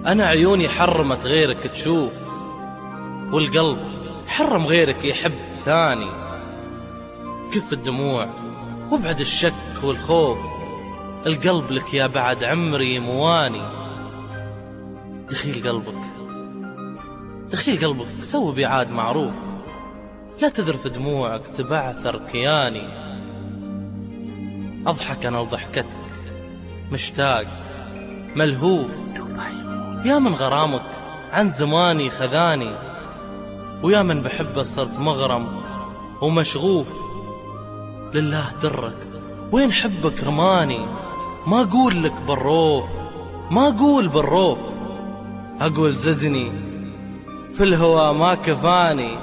أنا عيوني حرمت غيرك تشوف، والقلب حرم غيرك يحب ثاني. كف الدموع وابعد الشك والخوف، القلب لك يا بعد عمري مواني. دخيل قلبك سوي بيعاد معروف، لا تذرف دموعك تبعثر كياني. أضحك أنا لضحكتك مشتاق ملهوف، يا من غرامك عن زماني خذاني، ويا من بحبه صرت مغرم ومشغوف. لله درك وين حبك رماني، ما أقول لك بالروف، ما أقول بالروف، أقول زدني في الهوى ما كفاني.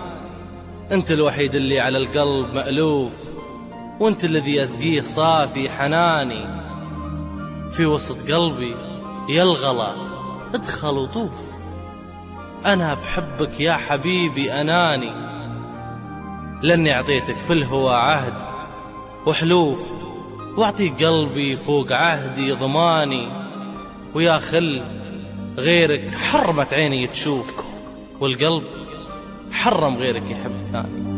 أنت الوحيد اللي على القلب مألوف، وأنت الذي أسقيه صافي حناني. في وسط قلبي يا الغلا ادخل وطوف، أنا بحبك يا حبيبي أناني. لأني أعطيتك في الهوى عهد وحلوف، وأعطيك قلبي فوق عهدي ضماني. ويا خل غيرك حرمت عيني تشوف، والقلب حرم غيرك يحب ثاني.